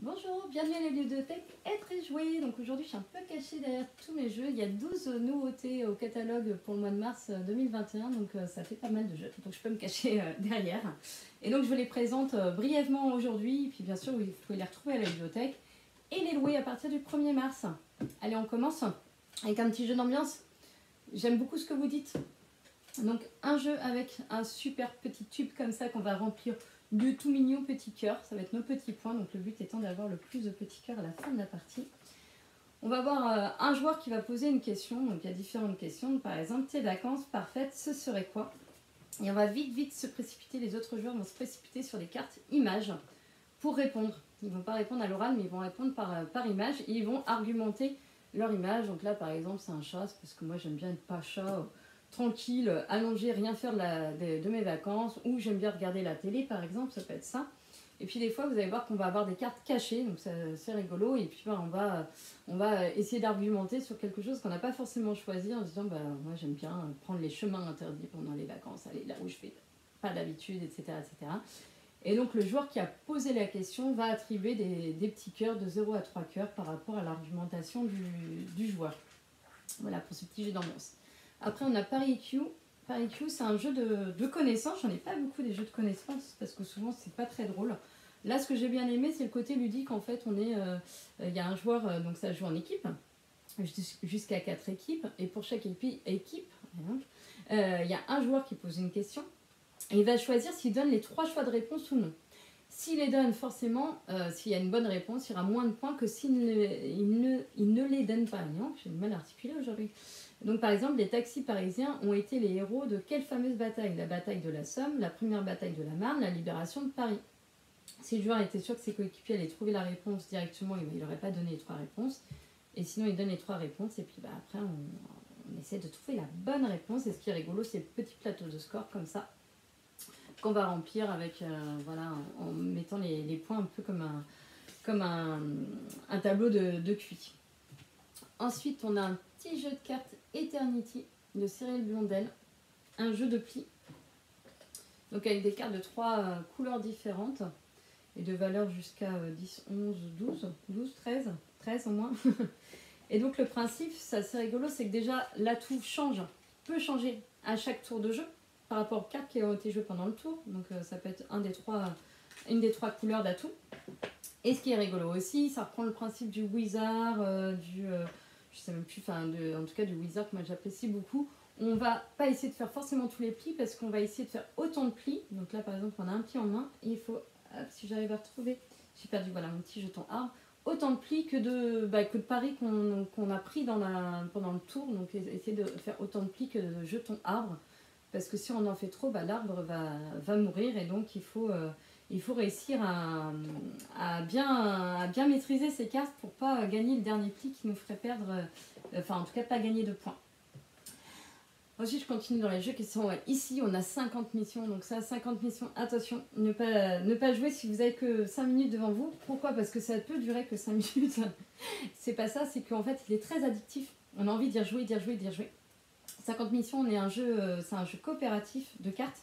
Bonjour, bienvenue à la bibliothèque Être et Jouer. Donc aujourd'hui je suis un peu cachée derrière tous mes jeux. Il y a 12 nouveautés au catalogue pour le mois de mars 2021, donc ça fait pas mal de jeux. Donc je peux me cacher derrière. Et donc je vous les présente brièvement aujourd'hui. Et puis bien sûr vous pouvez les retrouver à la bibliothèque et les louer à partir du 1er mars. Allez, on commence avec un petit jeu d'ambiance. J'aime beaucoup ce que vous dites. Donc un jeu avec un super petit tube comme ça qu'on va remplir de tout mignon petits cœurs. Ça va être nos petits points. Donc le but étant d'avoir le plus de petits cœurs à la fin de la partie. On va avoir un joueur qui va poser une question. Donc il y a différentes questions. Par exemple, tes vacances parfaites, ce serait quoi? Et on va vite se précipiter. Les autres joueurs vont se précipiter sur les cartes images pour répondre. Ils ne vont pas répondre à l'oral, mais ils vont répondre par image. Et ils vont argumenter leur image. Donc là, par exemple, c'est un chat. C'est parce que moi, j'aime bien être pas chat, tranquille, allongé, rien faire de mes vacances. Ou j'aime bien regarder la télé, par exemple. Ça peut être ça. Et puis des fois, vous allez voir qu'on va avoir des cartes cachées. Donc c'est rigolo. Et puis on va essayer d'argumenter sur quelque chose qu'on n'a pas forcément choisi. En se disant, moi, j'aime bien prendre les chemins interdits pendant les vacances. Aller là où je fais pas d'habitude, etc., etc. Et donc le joueur qui a posé la question va attribuer des petits cœurs de 0 à 3 cœurs par rapport à l'argumentation du joueur. Voilà pour ce petit jeu d'ambiance. Après on a Paris Q. Paris Q c'est un jeu de connaissances. J'en ai pas beaucoup des jeux de connaissances parce que souvent c'est pas très drôle. Là ce que j'ai bien aimé c'est le côté ludique. En fait il y a un joueur, donc ça joue en équipe, jusqu'à 4 équipes. Et pour chaque équipe, il y a un joueur qui pose une question. Et il va choisir s'il donne les 3 choix de réponse ou non. S'il les donne, forcément, s'il y a une bonne réponse, il y aura moins de points que s'il ne les donne pas. J'ai du mal à articuler aujourd'hui. Donc par exemple, les taxis parisiens ont été les héros de quelle fameuse bataille? La bataille de la Somme, la première bataille de la Marne, la libération de Paris. Si le joueur était sûr que ses coéquipiers allaient trouver la réponse directement, il n'aurait pas donné les 3 réponses. Et sinon, il donne les 3 réponses et puis après, on essaie de trouver la bonne réponse. Et ce qui est rigolo, c'est le petit plateau de score comme ça, qu'on va remplir avec, en mettant les points un peu comme un tableau de QI. Ensuite, on a un petit jeu de cartes Eternity de Cyril Blondel, un jeu de pli. Donc avec des cartes de 3 couleurs différentes et de valeurs jusqu'à 10, 11, 12, 13 au moins. Et donc le principe, c'est assez rigolo, c'est que déjà l'atout peut changer à chaque tour de jeu par rapport aux cartes qui ont été jouées pendant le tour. Donc ça peut être une des 3 couleurs d'atout. Et ce qui est rigolo aussi, ça reprend le principe du wizard, je sais même plus, en tout cas du wizard que moi j'apprécie beaucoup. On va pas essayer de faire forcément tous les plis parce qu'on va essayer de faire autant de plis. Donc là par exemple on a un pli en main et il faut, si j'arrive à retrouver, j'ai perdu voilà mon petit jeton arbre, autant de plis que de paris qu'on a pris pendant le tour. Donc essayer de faire autant de plis que de jetons arbres. Parce que si on en fait trop, l'arbre va mourir et donc il faut réussir à bien maîtriser ces cartes pour pas gagner le dernier pli qui nous ferait perdre, en tout cas pas gagner de points. Ensuite je continue dans les jeux qui sont ici, on a 50 missions, donc ça 50 missions, attention, ne pas jouer si vous avez que 5 minutes devant vous. Pourquoi? Parce que ça peut durer que 5 minutes, c'est pas ça, c'est qu'en fait il est très addictif, on a envie d'y rejouer. 50 missions, c'est un jeu coopératif de cartes.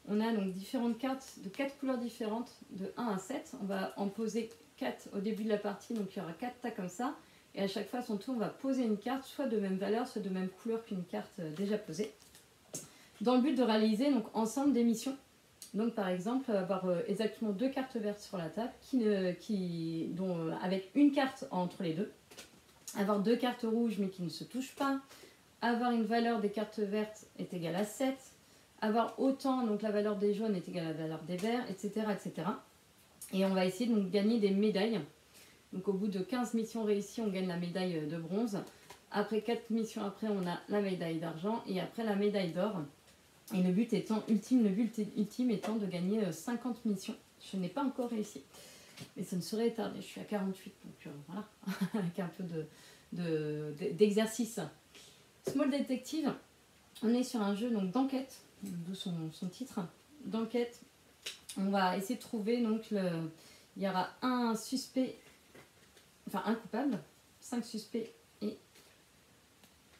On a donc différentes cartes de 4 couleurs différentes, de 1 à 7. On va en poser 4 au début de la partie, donc il y aura 4 tas comme ça. Et à chaque fois, à son tour, on va poser une carte, soit de même valeur, soit de même couleur qu'une carte déjà posée. Dans le but de réaliser donc, ensemble des missions. Donc par exemple, avoir exactement 2 cartes vertes sur la table, avec une carte entre les deux. Avoir 2 cartes rouges mais qui ne se touchent pas. Avoir une valeur des cartes vertes est égale à 7. Avoir autant, donc la valeur des jaunes est égale à la valeur des verts, etc. etc. Et on va essayer de gagner des médailles. Donc au bout de 15 missions réussies, on gagne la médaille de bronze. Après 4 missions après, on a la médaille d'argent et après la médaille d'or. Et le but ultime étant de gagner 50 missions. Je n'ai pas encore réussi. Mais ça ne saurait tarder, je suis à 48, donc voilà, avec un peu d'exercice. Small Detective, on est sur un jeu d'enquête, d'où son titre, d'enquête. On va essayer de trouver, il y aura un suspect, un coupable, 5 suspects et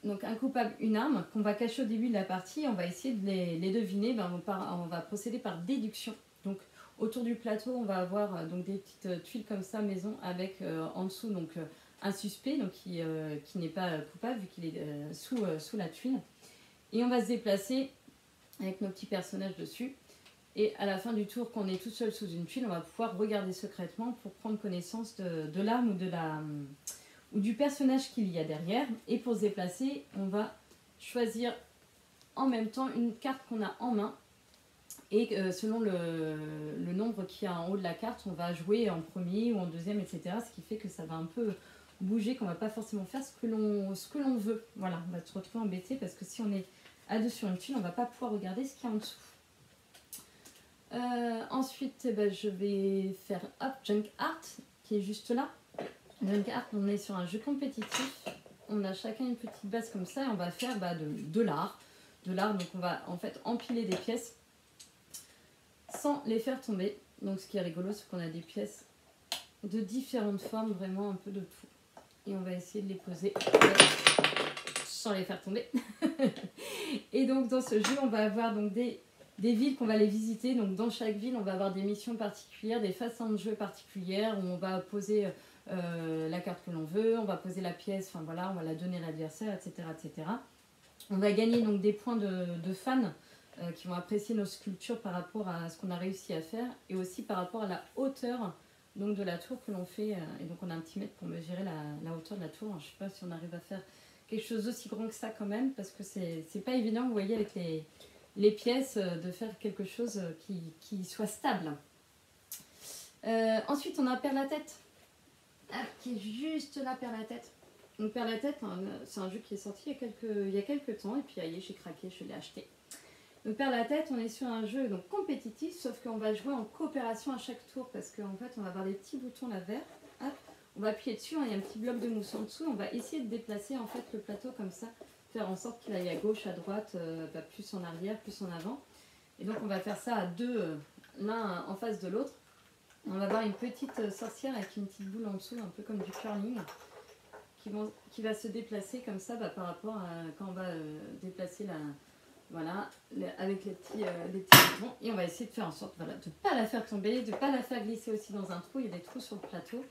donc un coupable, une arme qu'on va cacher au début de la partie. On va essayer de les deviner, on va procéder par déduction. Donc Autour du plateau, on va avoir donc des petites tuiles comme ça maison avec en dessous donc un suspect donc qui n'est pas coupable vu qu'il est sous la tuile. Et on va se déplacer avec nos petits personnages dessus. Et à la fin du tour, quand on est tout seul sous une tuile, on va pouvoir regarder secrètement pour prendre connaissance de l'arme ou du personnage qu'il y a derrière. Et pour se déplacer, on va choisir en même temps une carte qu'on a en main. Et selon le nombre qu'il y a en haut de la carte, on va jouer en premier ou en deuxième, etc. Ce qui fait que ça va un peu bouger, qu'on ne va pas forcément faire ce que l'on veut. Voilà, on va se retrouver embêté parce que si on est à deux sur une tuile, on ne va pas pouvoir regarder ce qu'il y a en dessous. Ensuite, je vais faire Junk Art, qui est juste là. Junk Art, on est sur un jeu compétitif. On a chacun une petite base comme ça et on va faire de l'art. Donc on va en fait empiler des pièces sans les faire tomber. Donc ce qui est rigolo, c'est qu'on a des pièces de différentes formes, vraiment un peu de tout. Et on va essayer de les poser sans les faire tomber. Et donc dans ce jeu, on va avoir donc des villes qu'on va les visiter. Donc dans chaque ville, on va avoir des missions particulières, des façons de jeu particulières où on va poser la carte que l'on veut, on va poser la pièce, enfin voilà, on va la donner à l'adversaire, etc., etc. On va gagner donc des points de fans qui vont apprécier nos sculptures par rapport à ce qu'on a réussi à faire et aussi par rapport à la hauteur donc, de la tour que l'on fait. Et donc on a un petit mètre pour mesurer la hauteur de la tour. Je ne sais pas si on arrive à faire quelque chose d'aussi grand que ça quand même parce que c'est pas évident, vous voyez, avec les pièces de faire quelque chose qui soit stable. Ensuite on a Perd la tête, qui est juste là, Perd la tête. Donc Perd la tête, c'est un jeu qui est sorti il y a quelques temps et puis j'ai craqué, je l'ai acheté. Donc Perd la tête, on est sur un jeu donc compétitif, sauf qu'on va jouer en coopération à chaque tour parce qu'en fait on va avoir des petits boutons là verts. Hop, on va appuyer dessus, il y a un petit bloc de mousse en dessous, on va essayer de déplacer en fait le plateau comme ça, faire en sorte qu'il aille à gauche, à droite, plus en arrière, plus en avant. Et donc on va faire ça à deux, l'un en face de l'autre. On va avoir une petite sorcière avec une petite boule en dessous, un peu comme du curling, qui va se déplacer comme ça par rapport à quand on va déplacer voilà, avec les petits boutons. Et on va essayer de faire en sorte de ne pas la faire tomber, de ne pas la faire glisser aussi dans un trou. Il y a des trous sur le plateau.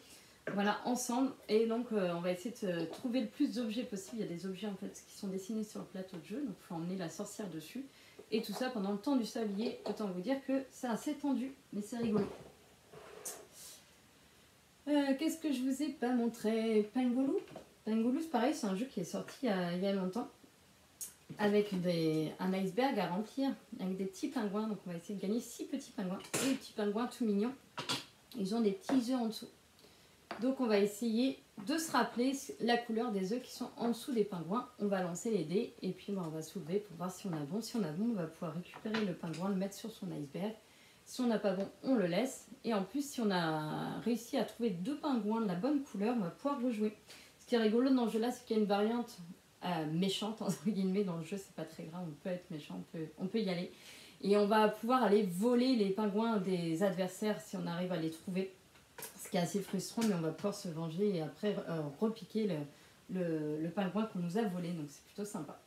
Voilà, ensemble. Et donc on va essayer de trouver le plus d'objets possible. Il y a des objets en fait qui sont dessinés sur le plateau de jeu. Donc il faut emmener la sorcière dessus. Et tout ça pendant le temps du sablier. Autant vous dire que c'est assez tendu, mais c'est rigolo. Qu'est-ce que je vous ai pas montré? Pangoloo. Pangoloo, c'est pareil, c'est un jeu qui est sorti il y a longtemps. Avec un iceberg à remplir, avec des petits pingouins. Donc on va essayer de gagner 6 petits pingouins. Et les petits pingouins tout mignons, ils ont des petits œufs en dessous. Donc on va essayer de se rappeler la couleur des œufs qui sont en dessous des pingouins. On va lancer les dés et puis on va soulever pour voir si on a bon. Si on a bon, on va pouvoir récupérer le pingouin, le mettre sur son iceberg. Si on n'a pas bon, on le laisse. Et en plus, si on a réussi à trouver 2 pingouins de la bonne couleur, on va pouvoir rejouer. Ce qui est rigolo dans ce jeu-là, c'est qu'il y a une variante méchante, entre guillemets, dans le jeu. C'est pas très grave, on peut être méchant, on peut y aller. Et on va pouvoir aller voler les pingouins des adversaires si on arrive à les trouver. Ce qui est assez frustrant, mais on va pouvoir se venger et après repiquer le pingouin qu'on nous a volé. Donc c'est plutôt sympa.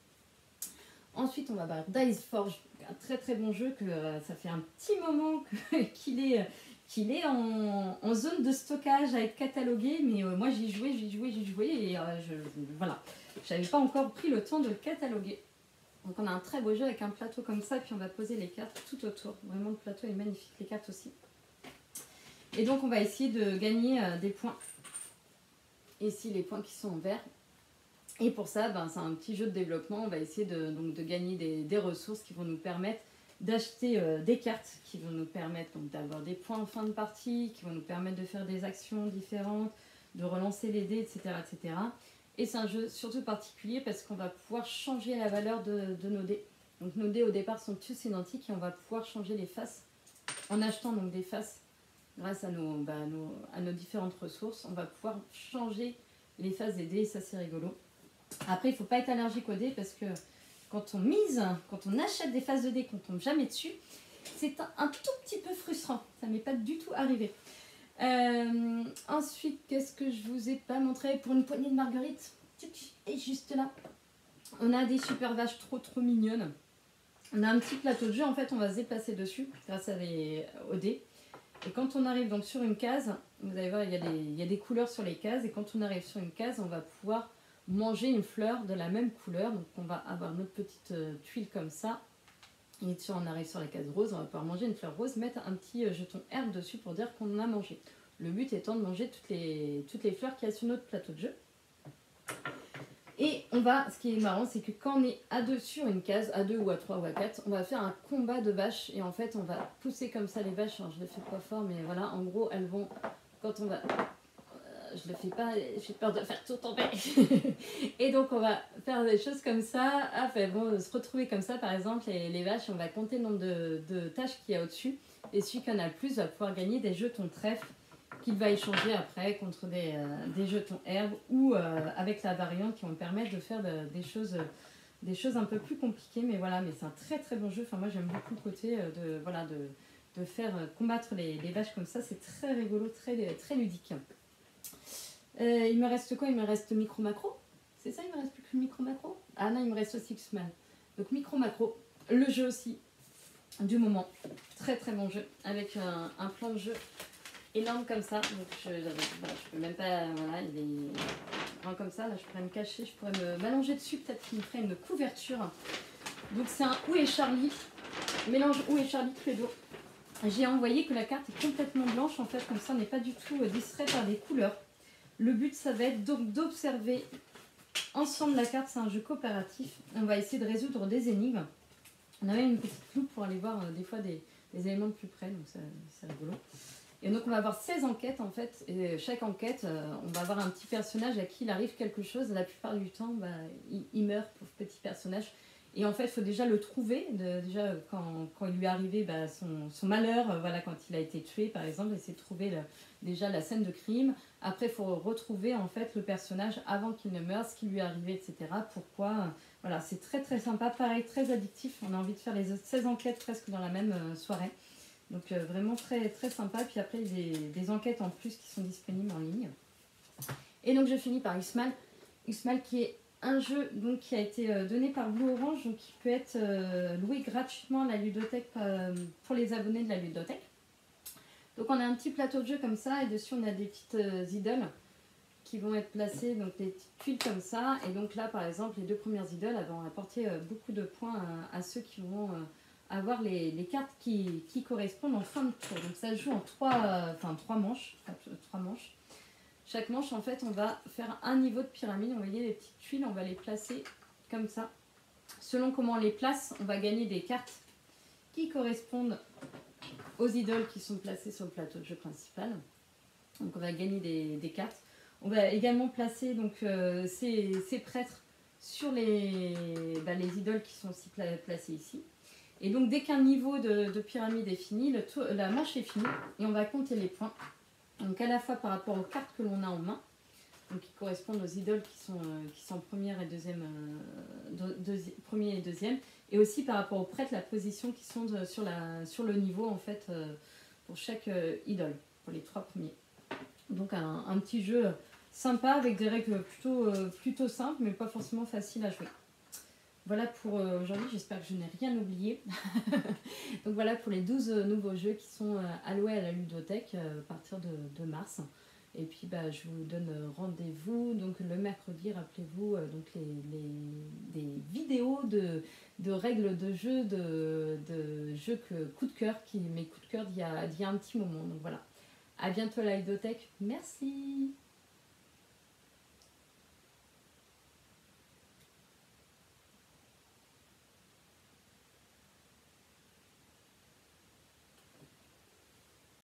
Ensuite, on va voir Dice Forge, un très très bon jeu que ça fait un petit moment qu'il est en zone de stockage à être catalogué, mais moi j'y jouais et voilà, j'avais pas encore pris le temps de le cataloguer. Donc on a un très beau jeu avec un plateau comme ça, puis on va poser les cartes tout autour. Vraiment le plateau est magnifique, les cartes aussi. Et donc on va essayer de gagner des points. Ici les points qui sont en vert. Et pour ça, c'est un petit jeu de développement. On va essayer de gagner des ressources qui vont nous permettre d'acheter des cartes, qui vont nous permettre d'avoir des points en fin de partie, qui vont nous permettre de faire des actions différentes, de relancer les dés, etc. etc. Et c'est un jeu surtout particulier parce qu'on va pouvoir changer la valeur de nos dés. Donc nos dés au départ sont tous identiques et on va pouvoir changer les faces en achetant donc des faces grâce à nos différentes ressources. On va pouvoir changer les faces des dés et ça c'est rigolo. Après, il ne faut pas être allergique aux dés parce que quand on achète des faces de dés qu'on ne tombe jamais dessus, c'est un tout petit peu frustrant. Ça ne m'est pas du tout arrivé. Ensuite, qu'est-ce que je ne vous ai pas montré? Pour une poignée de marguerites, et juste là, on a des super vaches trop mignonnes. On a un petit plateau de jeu, en fait, on va se déplacer dessus grâce aux dés. Et quand on arrive donc sur une case, vous allez voir, il y a des couleurs sur les cases. Et quand on arrive sur une case, on va pouvoir manger une fleur de la même couleur. Donc on va avoir notre petite tuile comme ça. Et si on arrive sur la case rose, on va pouvoir manger une fleur rose, mettre un petit jeton herbe dessus pour dire qu'on en a mangé. Le but étant de manger toutes les fleurs qu'il y a sur notre plateau de jeu. Et ce qui est marrant, c'est que quand on est à deux sur une case, à deux ou à trois ou à quatre, on va faire un combat de vaches. Et en fait, on va pousser comme ça les vaches. Alors, je ne le fais pas fort, mais voilà, en gros, elles vont, quand on va... je le fais pas, j'ai peur de faire tout tomber. Et donc, on va faire des choses comme ça. Enfin, bon, se retrouver comme ça, par exemple, les vaches, on va compter le nombre de tâches qu'il y a au-dessus. Et celui qui en a le plus va pouvoir gagner des jetons trèfle qu'il va échanger après contre des jetons herbes ou avec la variante qui vont permettre de faire des choses un peu plus compliquées. Mais voilà, mais c'est un très très bon jeu. Enfin, moi, j'aime beaucoup le côté de faire combattre les vaches comme ça. C'est très rigolo, très, très ludique. Il me reste quoi? Il me reste micro-macro. C'est ça, il me reste plus que le micro-macro? Ah non, il me reste aussi X-Man. Donc micro-macro, le jeu aussi du moment. Très très bon jeu avec un plan de jeu énorme comme ça. Donc je peux même pas... Voilà, il est grand comme ça. Là, je pourrais me cacher, je pourrais m'allonger dessus. Peut-être qu'il me ferait une couverture. Donc c'est un Où est Charlie? Mélange Où est Charlie Cluedo. J'ai envoyé que la carte est complètement blanche. En fait, comme ça, on n'est pas du tout distrait par des couleurs. Le but, ça va être donc d'observer ensemble la carte. C'est un jeu coopératif. On va essayer de résoudre des énigmes. On a même une petite loupe pour aller voir des fois des éléments de plus près. Donc, c'est rigolo. Et donc, on va avoir 16 enquêtes, en fait. Et chaque enquête, on va avoir un petit personnage à qui il arrive quelque chose. La plupart du temps, il meurt, pauvre petit personnage. Et en fait, il faut déjà le trouver. Déjà, quand il lui est arrivé son malheur, voilà, quand il a été tué, par exemple, essayer de trouver déjà la scène de crime. Après, il faut retrouver en fait le personnage avant qu'il ne meure, ce qui lui est arrivé, etc. Pourquoi. Voilà, c'est très très sympa. Pareil, très addictif. On a envie de faire les 16 enquêtes presque dans la même soirée. Donc vraiment très très sympa. Puis après, il y a des enquêtes en plus qui sont disponibles en ligne. Et donc, je finis par X-Man. X-Man qui est un jeu donc, qui a été donné par Blue Orange, donc qui peut être loué gratuitement à la ludothèque pour les abonnés de la ludothèque. Donc on a un petit plateau de jeu comme ça et dessus on a des petites idoles qui vont être placées, donc des petites tuiles comme ça. Et donc là par exemple les deux premières idoles elles vont apporter beaucoup de points à ceux qui vont avoir les cartes qui correspondent en fin de tour. Donc ça se joue en trois manches. Chaque manche, en fait, on va faire un niveau de pyramide. Vous voyez, les petites tuiles, on va les placer comme ça. Selon comment on les place, on va gagner des cartes qui correspondent aux idoles qui sont placées sur le plateau de jeu principal. Donc, on va gagner des cartes. On va également placer donc, ces prêtres sur les idoles qui sont aussi placées ici. Et donc, dès qu'un niveau de pyramide est fini, la manche est finie et on va compter les points. Donc à la fois par rapport aux cartes que l'on a en main, donc qui correspondent aux idoles qui sont première et deuxième, premier et deuxième, et aussi par rapport aux prêtres, la position qui sont sur le niveau en fait pour chaque idole, pour les trois premiers. Donc un petit jeu sympa avec des règles plutôt simples, mais pas forcément faciles à jouer. Voilà pour aujourd'hui, j'espère que je n'ai rien oublié. Donc voilà pour les 12 nouveaux jeux qui sont alloués à la ludothèque à partir de mars. Et puis je vous donne rendez-vous donc le mercredi, rappelez-vous donc des vidéos de règles de jeu, de jeux coup de cœur, mes coups de cœur d'il y a un petit moment. Donc voilà, à bientôt à la ludothèque, merci.